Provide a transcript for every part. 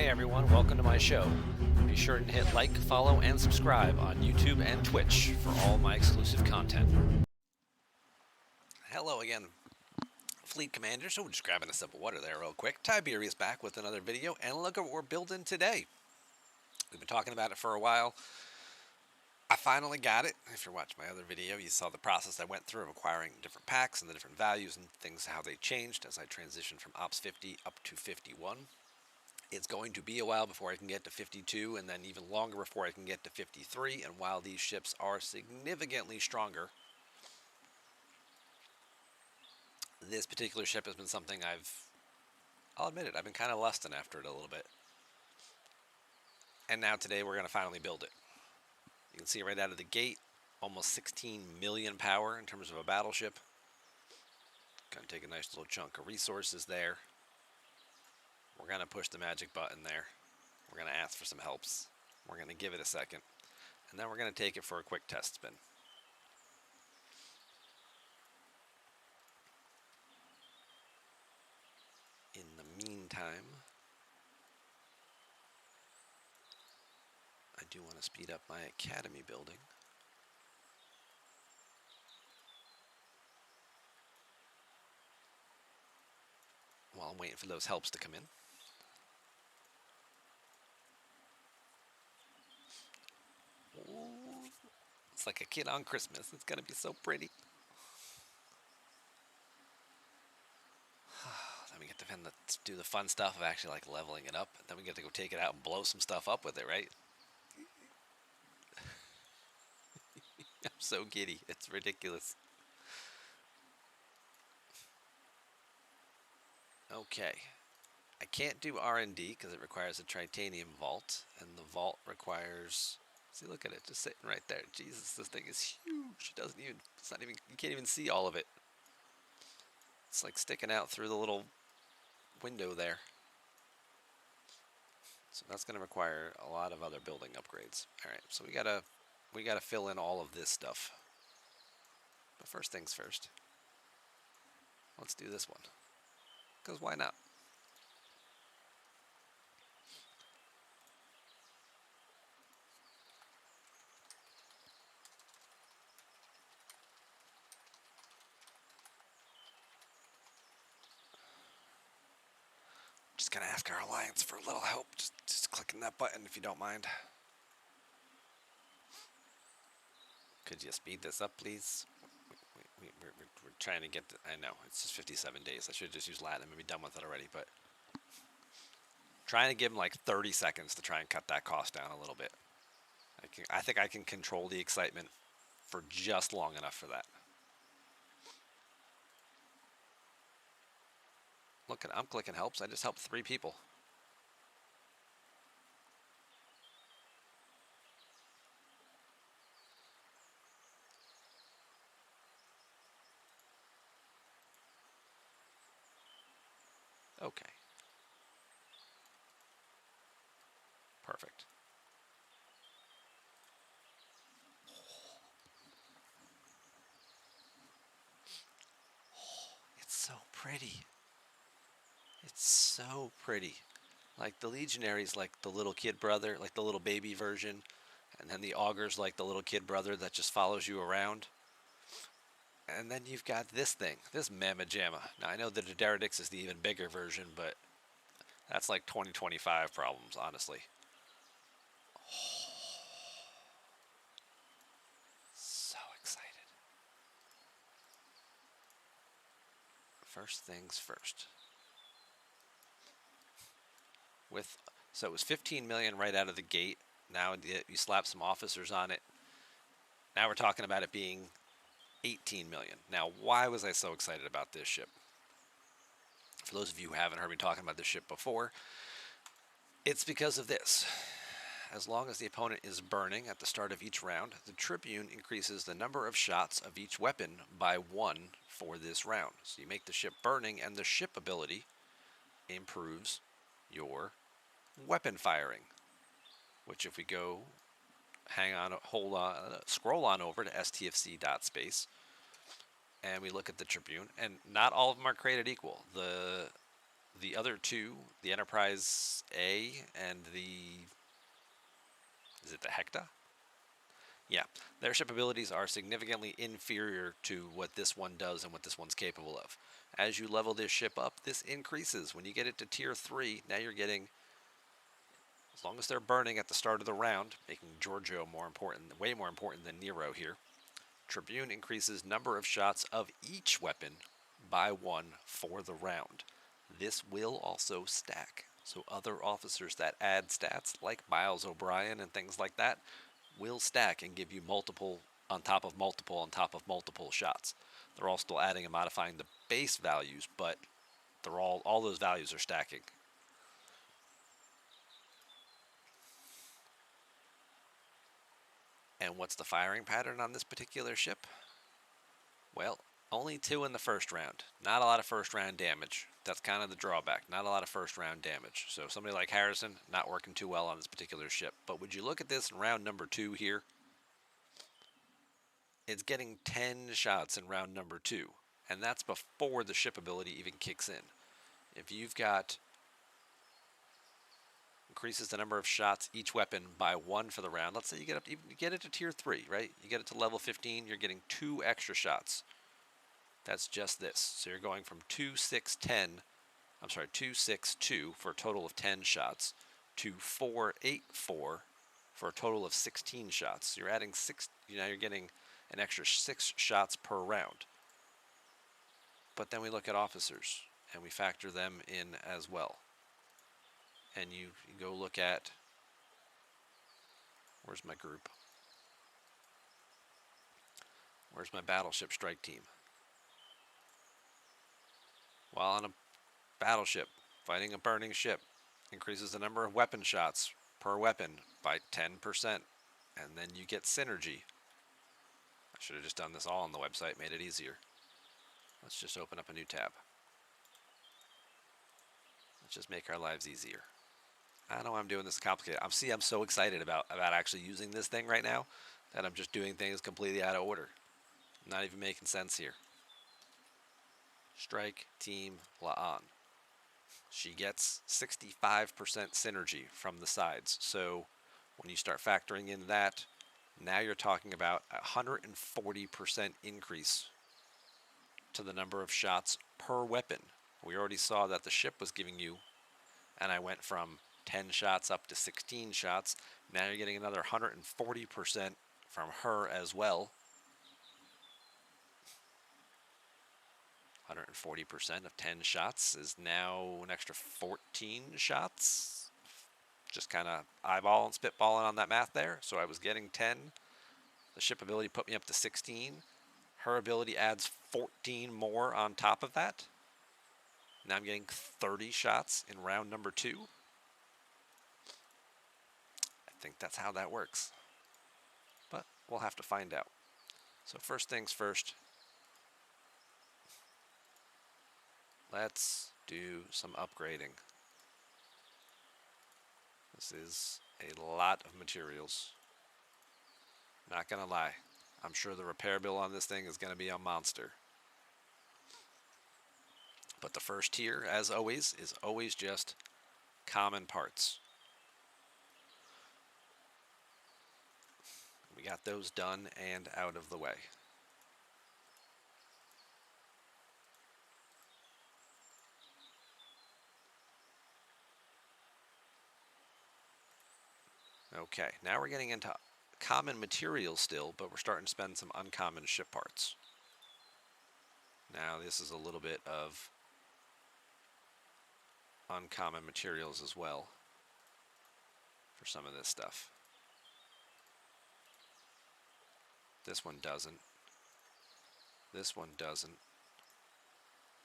Hey everyone, welcome to my show. Be sure to hit like, follow, and subscribe on YouTube and Twitch for all my exclusive content. Hello again, Fleet Commander. So we're just grabbing a sip of water there real quick. Tiberius back with another video, and look at what we're building today. We've been talking about it for a while. I finally got it. If you're watching my other video, you saw the process I went through of acquiring different packs and the different values and things, how they changed as I transitioned from Ops 50 up to 51. It's going to be a while before I can get to 52, and then even longer before I can get to 53. And while these ships are significantly stronger, this particular ship has been something I'll admit it, I've been kind of lusting after it a little bit. And now today we're going to finally build it. You can see right out of the gate, almost 16 million power in terms of a battleship. Going to take a nice little chunk of resources there. We're going to push the magic button there. We're going to ask for some helps. We're going to give it a second. And then we're going to take it for a quick test spin. In the meantime, I do want to speed up my academy building. While I'm waiting for those helps to come in. Ooh, it's like a kid on Christmas. It's going to be so pretty. Then we get to do the fun stuff of actually like leveling it up. And then we get to go take it out and blow some stuff up with it, right? I'm so giddy. It's ridiculous. Okay. I can't do R&D because it requires a titanium vault. And the vault requires... See, look at it, just sitting right there. Jesus, this thing is huge. You can't even see all of it. It's like sticking out through the little window there. So that's going to require a lot of other building upgrades. All right, so we gotta fill in all of this stuff. But first things first. Let's do this one. Because why not? Just gonna ask our alliance for a little help. Just clicking that button if you don't mind. Could you speed this up, please? We're trying to get the... I know, it's just 57 days. I should have just used Latin and be done with it already, but... Trying to give them like 30 seconds to try and cut that cost down a little bit. I think I can control the excitement for just long enough for that. Look, I'm clicking helps. I just helped 3 people. Okay. Perfect. It's so pretty. It's so pretty. Like the Legionary's like the little kid brother, like the little baby version. And then the Augur's like the little kid brother that just follows you around. And then you've got this thing, this Mamma Jamma. Now I know the Daenerys is the even bigger version, but that's like 2025 problems, honestly. So excited. First things first. So it was 15 million right out of the gate. Now you slap some officers on it. Now we're talking about it being 18 million. Now, why was I so excited about this ship? For those of you who haven't heard me talking about this ship before, it's because of this. As long as the opponent is burning at the start of each round, the Tribune increases the number of shots of each weapon by 1 for this round. So you make the ship burning, and the ship ability improves your weapon firing. Which if we go, scroll on over to stfc.space, and we look at the Tribune, and not all of them are created equal. The the other two, the Enterprise A and the, is it the Hecta? Yeah, their ship abilities are significantly inferior to what this one does and what this one's capable of. As you level this ship up, this increases. When you get it to tier 3, now you're getting, as long as they're burning at the start of the round, making Giorgio more important, way more important than Nero here, Tribune increases number of shots of each weapon by 1 for the round. This will also stack. So other officers that add stats, like Miles O'Brien and things like that, will stack and give you multiple on top of multiple on top of multiple shots. They're all still adding and modifying the base values, but they're all those values are stacking. And what's the firing pattern on this particular ship? Well, only 2 in the first round. Not a lot of first round damage. That's kind of the drawback. Not a lot of first round damage. So somebody like Harrison, not working too well on this particular ship. But would you look at this in round number 2 here? It's getting 10 shots in round number 2. And that's before the ship ability even kicks in. If you've got, increases the number of shots each weapon by 1 for the round. Let's say you get it to tier 3, right? You get it to level 15, you're getting 2 extra shots. That's just this. So you're going from 2, 6, 10, 2, 6, 2 for a total of 10 shots to 4, 8, 4 for a total of 16 shots. So you're adding 6, you're getting an extra 6 shots per round. But then we look at officers and we factor them in as well. And you go look at, where's my group? Where's my Battleship strike team? While on a battleship, fighting a burning ship increases the number of weapon shots per weapon by 10%. And then you get synergy. I should have just done this all on the website, made it easier. Let's just open up a new tab. Let's just make our lives easier. I know I'm doing this complicated. I'm so excited about actually using this thing right now that I'm just doing things completely out of order. I'm not even making sense here. Strike Team La'an. She gets 65% synergy from the sides. So when you start factoring in that, now you're talking about a 140% increase to the number of shots per weapon. We already saw that the ship was giving you, and I went from 10 shots up to 16 shots. Now you're getting another 140% from her as well. 140% of 10 shots is now an extra 14 shots. Just kind of eyeballing, spitballing on that math there. So I was getting 10. The ship ability put me up to 16. Her ability adds 14 more on top of that. Now I'm getting 30 shots in round number 2. I think that's how that works. But we'll have to find out. So first things first, let's do some upgrading. This is a lot of materials. Not gonna lie, I'm sure the repair bill on this thing is gonna be a monster. But the first tier, as always, is always just common parts. We got those done and out of the way. Okay, now we're getting into common materials still, but we're starting to spend some uncommon ship parts. Now this is a little bit of uncommon materials as well for some of this stuff. This one doesn't. This one doesn't.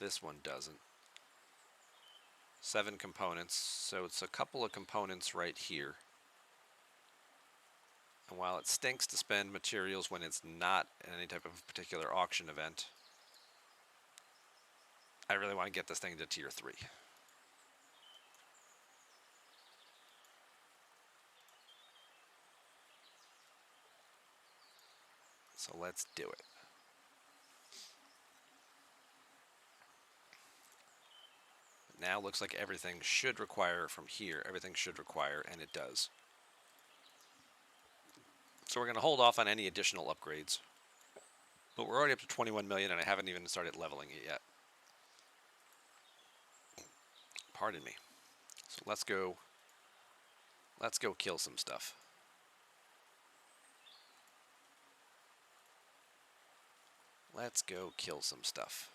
This one doesn't. 7 components, so it's a couple of components right here. And while it stinks to spend materials when it's not in any type of particular auction event, I really want to get this thing to tier 3. So let's do it. now looks like everything should require from here. Everything should require, and it does. So we're going to hold off on any additional upgrades. But we're already up to 21 million, and I haven't even started leveling it yet. Pardon me. So let's go kill some stuff. Let's go kill some stuff.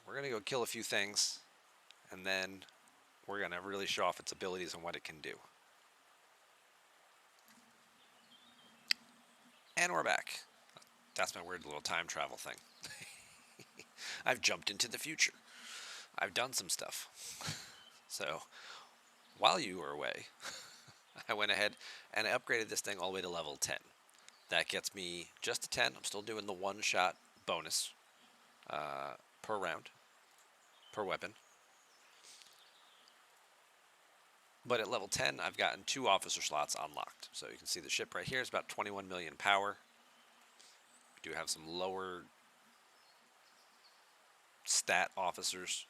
We're going to go kill a few things, and then we're going to really show off its abilities and what it can do. And we're back. That's my weird little time travel thing. I've jumped into the future. I've done some stuff. So, while you were away, I went ahead and I upgraded this thing all the way to level 10. That gets me just to 10. I'm still doing the one-shot bonus per round. Per weapon. But at level 10, I've gotten 2 officer slots unlocked. So you can see the ship right here is about 21 million power. We do have some lower stat officers.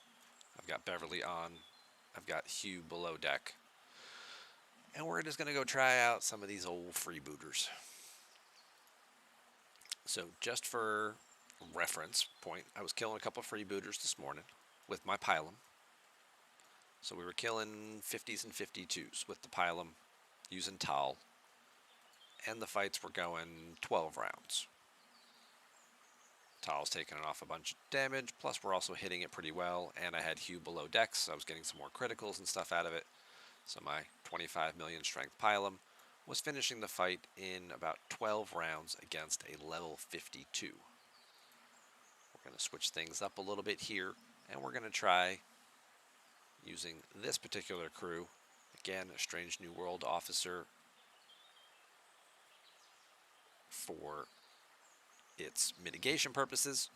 I've got Beverly on. I've got Hugh below deck. And we're just going to go try out some of these old freebooters. So just for reference point, I was killing a couple of freebooters this morning with my Pylum. So we were killing 50s and 52s with the Pylum using Tal. And the fights were going 12 rounds. Tal's taking off a bunch of damage, plus we're also hitting it pretty well, and I had Hugh below decks, so I was getting some more criticals and stuff out of it. So my 25 million strength Pylum was finishing the fight in about 12 rounds against a level 52. We're going to switch things up a little bit here, and we're going to try using this particular crew. Again, a Strange New World officer for its mitigation purposes.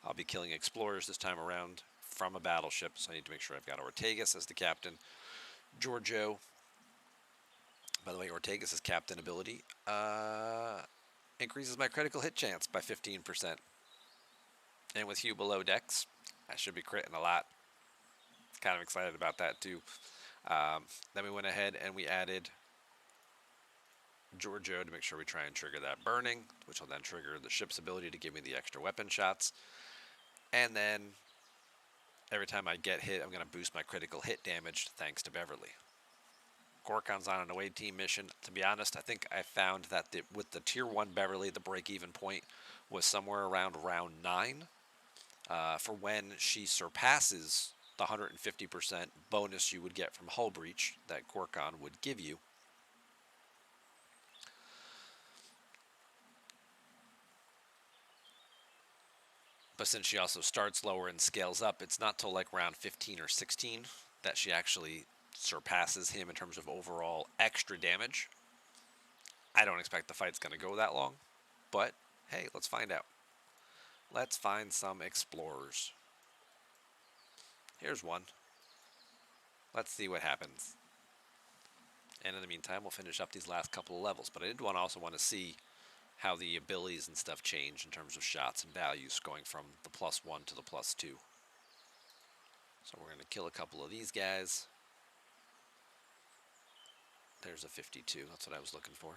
I'll be killing explorers this time around from a battleship, so I need to make sure I've got Ortegas as the captain. Giorgio, by the way, Ortegas' captain ability increases my critical hit chance by 15%. And with Hugh below decks, I should be critting a lot. Kind of excited about that too. Then we went ahead and we added Giorgio to make sure we try and trigger that burning, which will then trigger the ship's ability to give me the extra weapon shots. And then every time I get hit, I'm going to boost my critical hit damage thanks to Beverly. Gorkon's on an away team mission. To be honest, I think I found that with the tier 1 Beverly, the break-even point was somewhere around round 9 for when she surpasses the 150% bonus you would get from hull breach that Gorkon would give you. But since she also starts lower and scales up, it's not till like round 15 or 16 that she actually surpasses him in terms of overall extra damage. I don't expect the fight's going to go that long, but hey, let's find out. Let's find some explorers. Here's one. Let's see what happens. And in the meantime, we'll finish up these last couple of levels. But I did also want to see how the abilities and stuff change in terms of shots and values going from the +1 to the +2. So we're going to kill a couple of these guys. There's a 52. That's what I was looking for.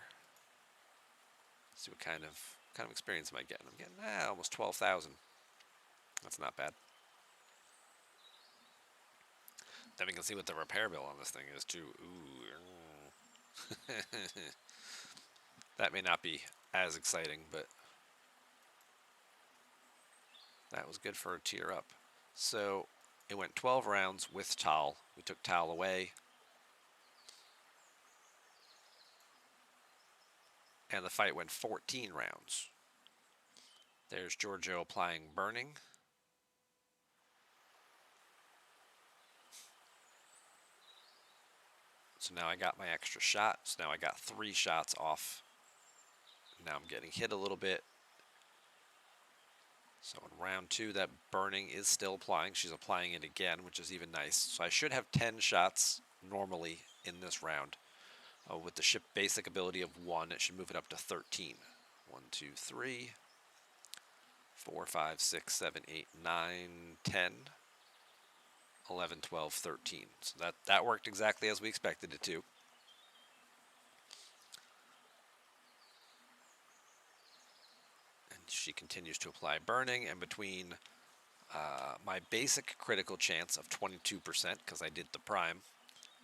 Let's see what kind of experience am I getting? I'm getting almost 12,000. That's not bad. Then we can see what the repair bill on this thing is too. Ooh. That may not be as exciting, but that was good for a tier up. So it went 12 rounds with Tal. We took Tal away. And the fight went 14 rounds. There's Giorgio applying burning. So now I got my extra shot. So now I got 3 shots off. Now I'm getting hit a little bit. So in round 2, that burning is still applying. She's applying it again, which is even nice. So I should have 10 shots normally in this round. With the ship basic ability of 1, it should move it up to 13. 1, 2, 3, 4, 5, 6, 7, 8, 9, 10, 11, 12, 13. So that worked exactly as we expected it to. And she continues to apply burning, and between my basic critical chance of 22%, because I did the prime,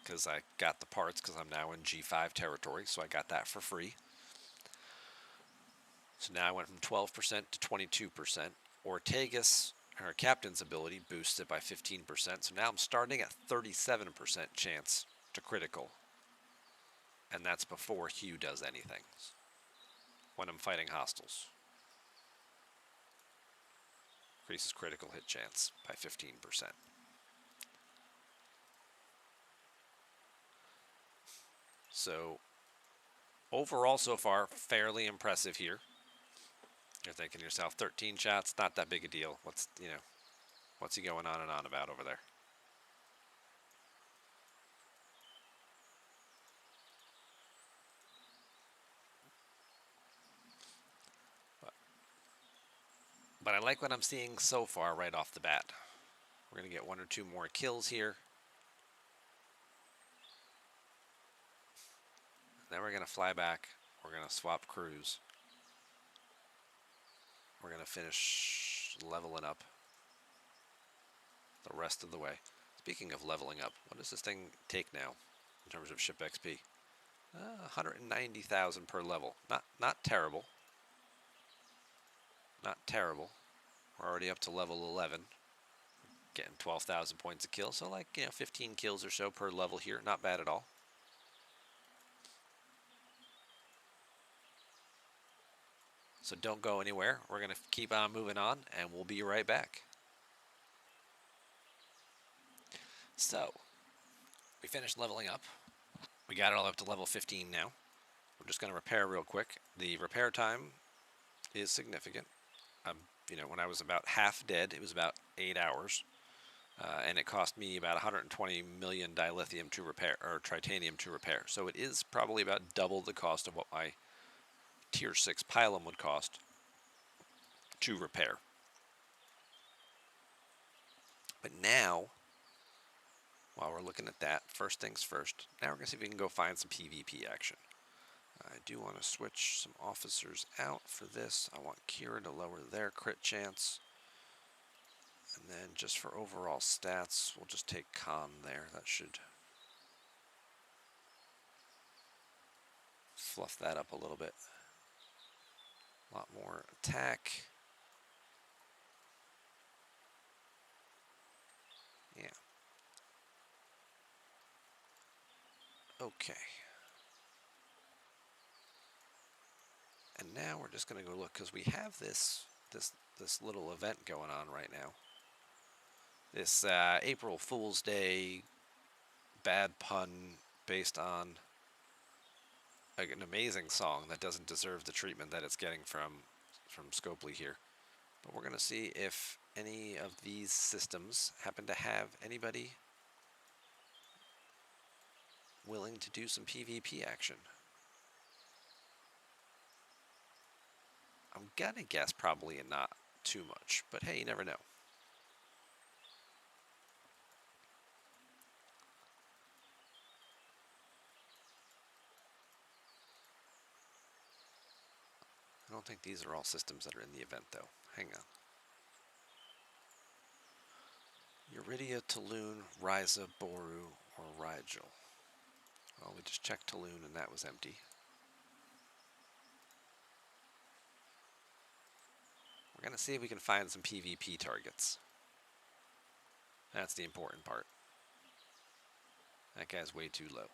because I got the parts, because I'm now in G5 territory, so I got that for free. So now I went from 12% to 22%. Ortegas, her captain's ability, boosts it by 15%. So now I'm starting at 37% chance to critical. And that's before Hugh does anything when I'm fighting hostiles. Increases critical hit chance by 15%. So overall so far, fairly impressive here. You're thinking to yourself, 13 shots, not that big a deal. What's he going on and on about over there? But I like what I'm seeing so far right off the bat. We're going to get 1 or 2 more kills here. Then we're going to fly back. We're going to swap crews. We're going to finish leveling up the rest of the way. Speaking of leveling up, what does this thing take now in terms of ship XP? 190,000 per level. Not terrible. Not terrible. We're already up to level 11. Getting 12,000 points a kill, so 15 kills or so per level here. Not bad at all. So don't go anywhere. We're going to keep on moving on, and we'll be right back. So, we finished leveling up. We got it all up to level 15 now. We're just going to repair real quick. The repair time is significant. When I was about half dead, it was about 8 hours. And it cost me about 120 million dilithium to repair, or titanium to repair. So it is probably about double the cost of what my tier 6 pylum would cost to repair. But now, while we're looking at that, first things first, now we're going to see if we can go find some PvP action. I do want to switch some officers out for this. I want Kira to lower their crit chance. And then just for overall stats, we'll just take Khan there. That should fluff that up a little bit. A lot more attack. Yeah. Okay. And now we're just going to go look, because we have this little event going on right now. This April Fool's Day bad pun based on an amazing song that doesn't deserve the treatment that it's getting from Scopely here. But we're going to see if any of these systems happen to have anybody willing to do some PvP action. I'm gonna guess probably not too much, but hey, you never know. I don't think these are all systems that are in the event, though. Hang on. Eurydia, Tulun, Ryza, Boru, or Rigel. Well, we just checked Tulun and that was empty. We're going to see if we can find some PvP targets. That's the important part. That guy's way too low.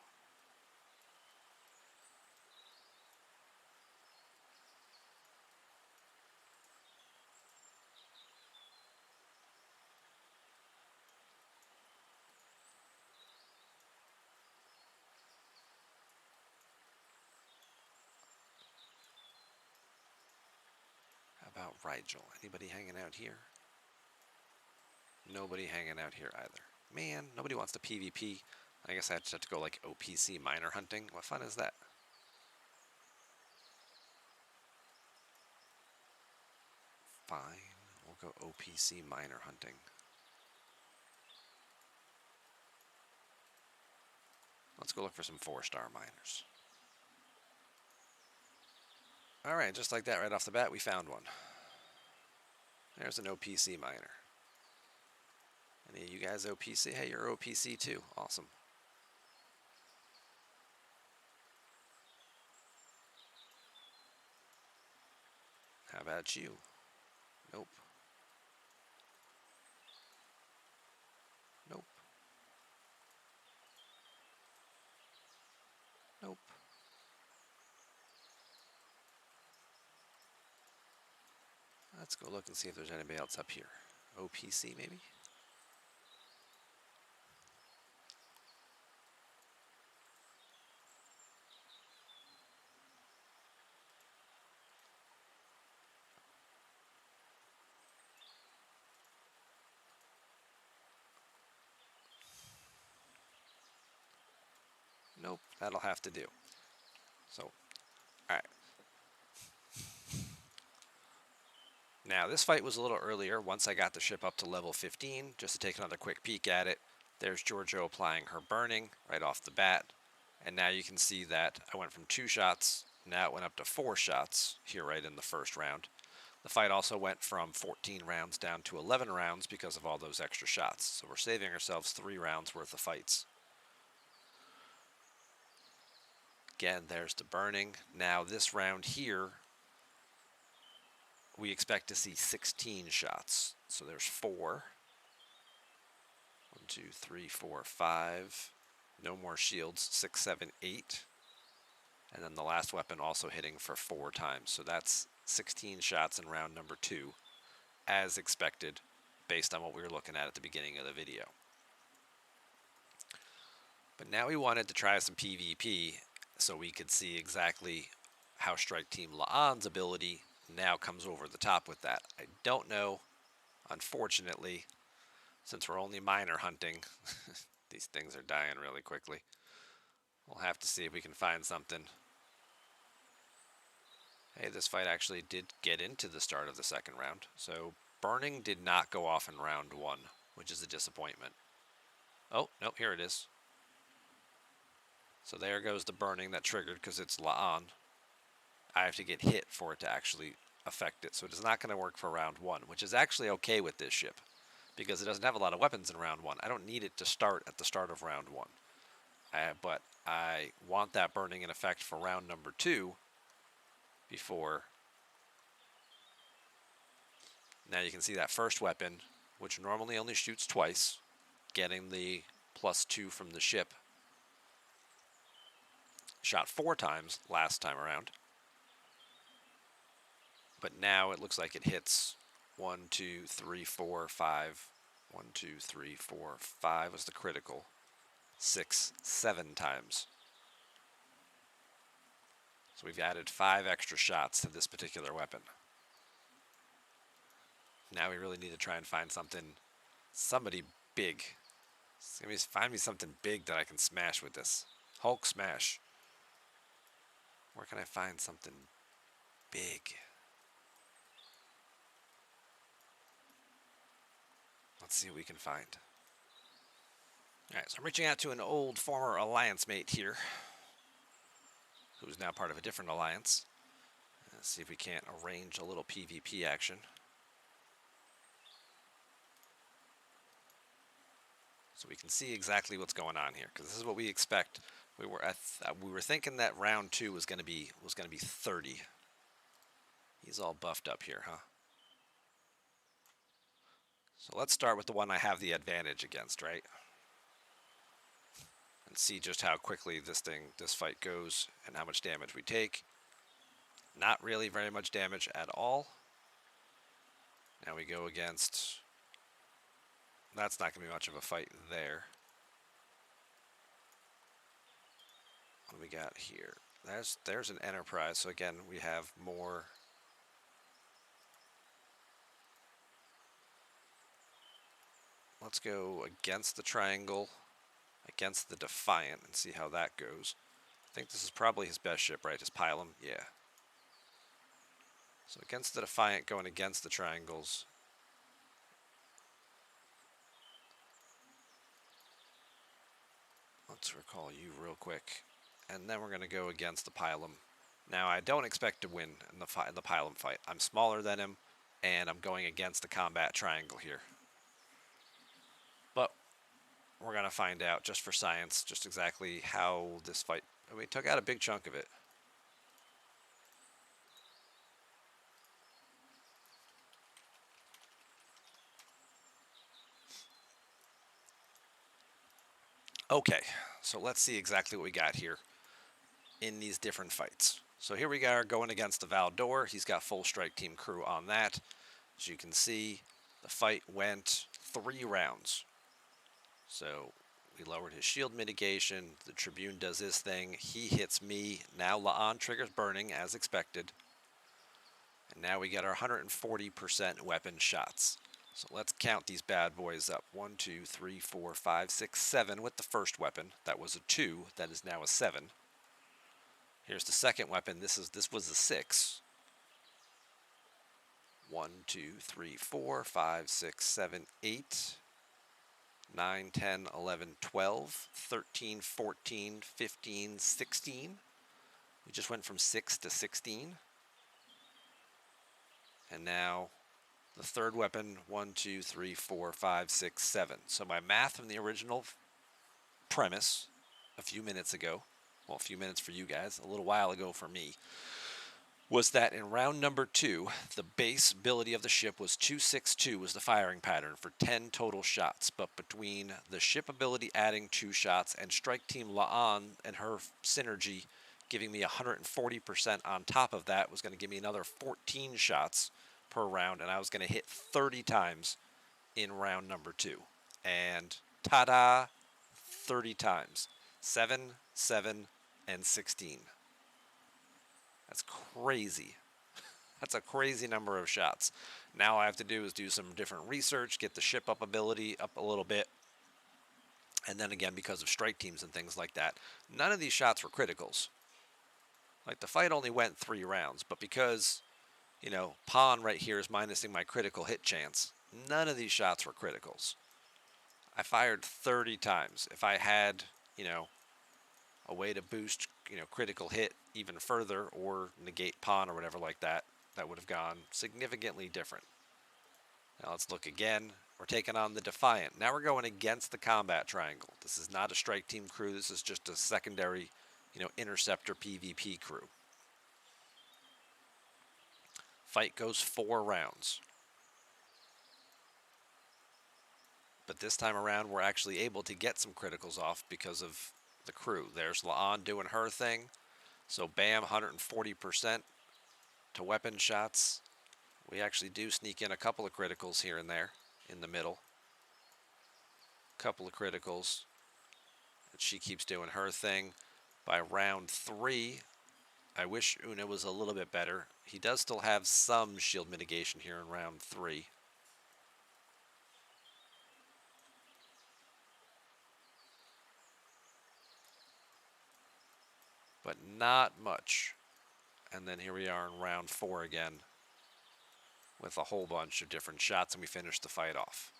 How about Rigel. Anybody hanging out here? Nobody hanging out here either. Man, nobody wants to PvP. I guess I just have to go like OPC miner hunting. What fun is that? Fine, we'll go OPC miner hunting. Let's go look for some 4-star miners. Alright, just like that, right off the bat, we found one. There's an OPC miner. Any of you guys OPC? Hey, you're OPC too. Awesome. How about you? Nope. Nope. Nope. Let's go look and see if there's anybody else up here. OPC maybe? Nope, that'll have to do. So, alright. Now, this fight was a little earlier once I got the ship up to level 15, just to take another quick peek at it. There's Giorgio applying her burning right off the bat. And now you can see that I went from 2 shots, now it went up to 4 shots here right in the first round. The fight also went from 14 rounds down to 11 rounds because of all those extra shots. So we're saving ourselves 3 rounds worth of fights. Again, there's the burning. Now this round here, we expect to see 16 shots. So there's 4. 1, 2, 3, 4, 5. No more shields. 6, 7, 8. And then the last weapon also hitting for 4 times. So that's 16 shots in round number 2, as expected, based on what we were looking at the beginning of the video. But now we wanted to try some PvP so we could see exactly how Strike Team La'an's ability now comes over the top with that. I don't know, unfortunately, since we're only miner hunting, these things are dying really quickly. We'll have to see if we can find something. Hey, this fight actually did get into the start of the second round, so burning did not go off in round 1, which is a disappointment. Oh, no, here it is. So there goes the burning that triggered because it's La'an. I have to get hit for it to actually affect it. So it is not going to work for round 1, which is actually okay with this ship because it doesn't have a lot of weapons in round 1. I don't need it to start at the start of round 1. But I want that burning in effect for round number 2 before. Now you can see that first weapon, which normally only shoots twice, getting the +2 from the ship. Shot 4 times last time around. But now it looks like it hits 1, 2, 3, 4, 5. 1, 2, 3, 4, 5 was the critical. 6, 7 times. So we've added 5 extra shots to this particular weapon. Now we really need to try and find somebody big. Find me something big that I can smash with this. Hulk smash. Where can I find something big? Let's see what we can find. Alright, so I'm reaching out to an old former alliance mate here, who's now part of a different alliance. Let's see if we can't arrange a little PvP action. So we can see exactly what's going on here, because this is what we expect. We were thinking that round 2 was going to be 30. He's all buffed up here, huh? So let's start with the one I have the advantage against, right? And see just how quickly this fight goes and how much damage we take. Not really very much damage at all. Now we go against. That's not going to be much of a fight there. What do we got here? There's an Enterprise. So again, we have more let's go against the triangle, against the Defiant, and see how that goes. I think this is probably his best ship, right? His pylon, yeah. So against the Defiant, going against the triangles. Let's recall you real quick. And then we're going to go against the pylon. Now, I don't expect to win in the pylon fight. I'm smaller than him, and I'm going against the combat triangle here. But we're going to find out, just for science, just exactly how this fight... We took out a big chunk of it. Okay, so let's see exactly what we got here in these different fights. So here we are going against the Valdor. He's got full strike team crew on that. As you can see, the fight went 3 rounds. So we lowered his shield mitigation. The Tribune does his thing. He hits me. Now La'an triggers burning as expected. And now we get our 140% weapon shots. So let's count these bad boys up. 1, 2, 3, 4, 5, 6, 7 with the first weapon. That was a 2. That is now a 7. Here's the second weapon. This was a 6. 1, 2, 3, 4, 5, 6, 7, 8, 9, 10, 11, 12, 13, 14, 15, 16. We just went from 6 to 16. And now the third weapon, 1, 2, 3, 4, 5, 6, 7. So my math from the original premise a few minutes ago, well, a few minutes for you guys, a little while ago for me, was that in round number 2, the base ability of the ship was 262 was the firing pattern for 10 total shots. But between the ship ability adding 2 shots and Strike Team La'an and her synergy giving me 140% on top of that was going to give me another 14 shots per round, and I was going to hit 30 times in round number 2. And ta-da, 30 times. 7, 7, and 16. That's crazy. That's a crazy number of shots. Now all I have to do is do some different research, get the ship up ability up a little bit. And then again, because of strike teams and things like that, none of these shots were criticals. Like, the fight only went 3 rounds, but because, you know, pawn right here is minusing my critical hit chance, none of these shots were criticals. I fired 30 times. If I had, you know, a way to boost, you know, critical hit even further or negate pawn or whatever like that, that would have gone significantly different. Now let's look again. We're taking on the Defiant. Now we're going against the combat triangle. This is not a strike team crew. This is just a secondary, you know, interceptor PvP crew. Fight goes 4 rounds. But this time around, we're actually able to get some criticals off because of the crew. There's La'an doing her thing. So bam, 140% to weapon shots. We actually do sneak in a couple of criticals here and there in the middle. Couple of criticals. And she keeps doing her thing. By round 3, I wish Una was a little bit better. He does still have some shield mitigation here in round 3. But not much. And then here we are in round 4 again with a whole bunch of different shots, and we finish the fight off.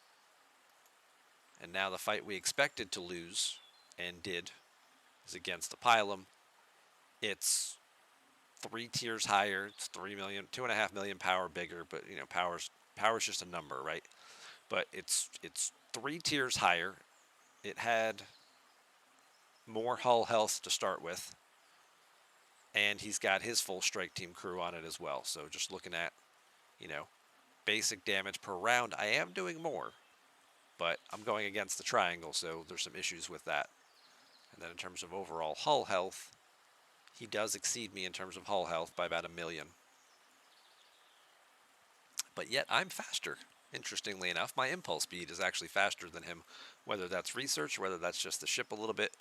And now the fight we expected to lose, and did, is against the Pylum. It's 3 tiers higher. It's 2.5 million power bigger, but you know, power's just a number, right? But it's 3 tiers higher. It had more hull health to start with, and he's got his full strike team crew on it as well. So just looking at, you know, basic damage per round, I am doing more, but I'm going against the triangle, so there's some issues with that. And then in terms of overall hull health, he does exceed me in terms of hull health by about 1 million. But yet I'm faster. Interestingly enough, my impulse speed is actually faster than him. Whether that's research, whether that's just the ship a little bit,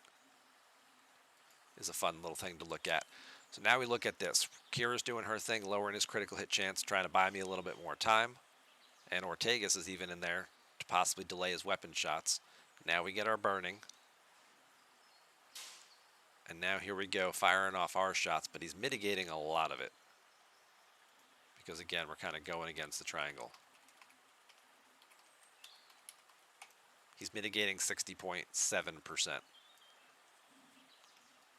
is a fun little thing to look at. So now we look at this. Kira's doing her thing, lowering his critical hit chance, trying to buy me a little bit more time. And Ortegas is even in there, to possibly delay his weapon shots. Now we get our burning. And now here we go, firing off our shots, but he's mitigating a lot of it. Because again, we're kind of going against the triangle. He's mitigating 60.7%.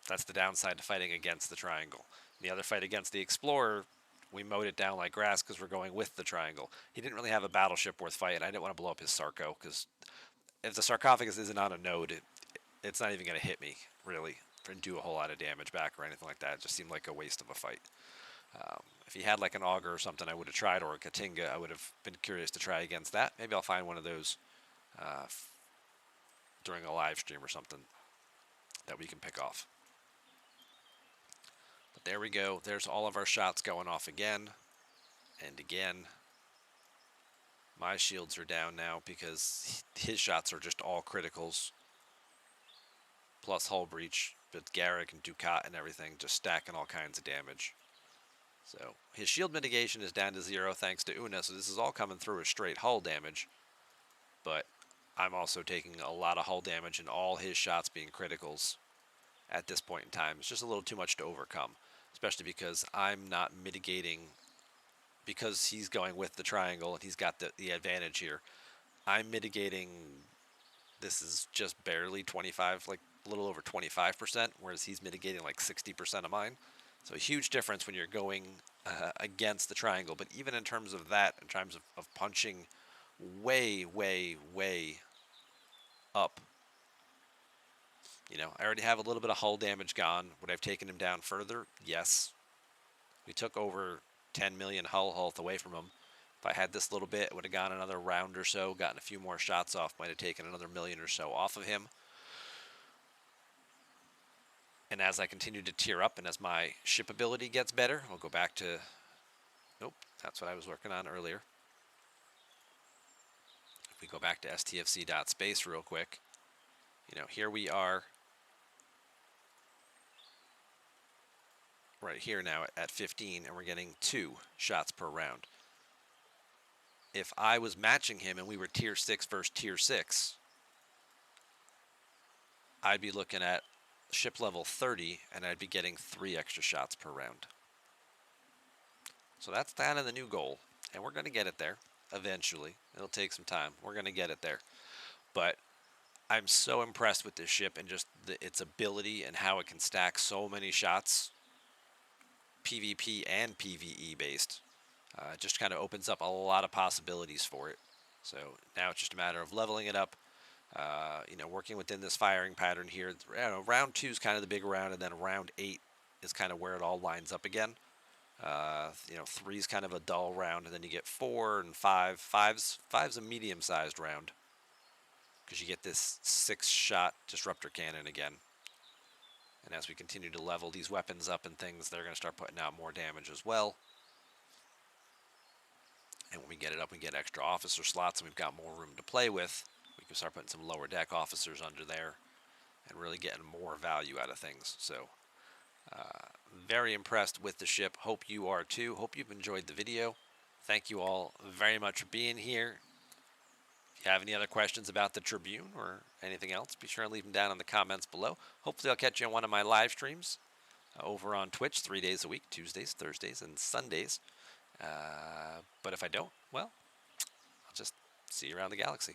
That's the downside to fighting against the triangle. The other fight against the Explorer, we mowed it down like grass because we're going with the triangle. He didn't really have a battleship worth fighting. I didn't want to blow up his Sarco because if the sarcophagus isn't on a node, it's not even going to hit me, really, and do a whole lot of damage back or anything like that. It just seemed like a waste of a fight. If he had like an auger or something, I would have tried, or a Katinga, I would have been curious to try against that. Maybe I'll find one of those during a live stream or something that we can pick off. But there we go. There's all of our shots going off again and again. My shields are down now because his shots are just all criticals. Plus hull breach with Garrick and Ducat and everything, just stacking all kinds of damage. So his shield mitigation is down to 0 thanks to Una, so this is all coming through as straight hull damage. But I'm also taking a lot of hull damage and all his shots being criticals at this point in time. It's just a little too much to overcome, especially because I'm not mitigating, because he's going with the triangle and he's got the advantage here. I'm mitigating, this is just barely 25, like a little over 25%, whereas he's mitigating like 60% of mine. So a huge difference when you're going against the triangle. But even in terms of that, in terms of punching way, way, way up, you know, I already have a little bit of hull damage gone. Would I have taken him down further? Yes. We took over 10 million hull health away from him. If I had this little bit, it would have gone another round or so, gotten a few more shots off, might have taken another million or so off of him. And as I continue to tier up and as my ship ability gets better, I'll go back to, nope, that's what I was working on earlier. If we go back to stfc.space real quick, you know, here we are right here now at 15, and we're getting 2 shots per round. If I was matching him and we were tier 6 versus tier 6, I'd be looking at ship level 30 and I'd be getting 3 extra shots per round. So that's kind of the new goal, and we're going to get it there eventually. It'll take some time. We're going to get it there. But I'm so impressed with this ship and just its ability and how it can stack so many shots, PvP and PvE based. It just kind of opens up a lot of possibilities for it. So now it's just a matter of leveling it up, you know, working within this firing pattern here. You know, round 2 is kind of the big round, and then round 8 is kind of where it all lines up again. You know, 3 is kind of a dull round, and then you get 4 and 5. Five's a medium-sized round because you get this 6-shot disruptor cannon again. And as we continue to level these weapons up and things, they're going to start putting out more damage as well. And when we get it up, we get extra officer slots, and we've got more room to play with. We can start putting some lower deck officers under there and really getting more value out of things. So, very impressed with the ship. Hope you are too. Hope you've enjoyed the video. Thank you all very much for being here. If you have any other questions about the Tribune or anything else, be sure and leave them down in the comments below. Hopefully I'll catch you on one of my live streams over on Twitch 3 days a week, Tuesdays, Thursdays, and Sundays. But if I don't, well, I'll just see you around the galaxy.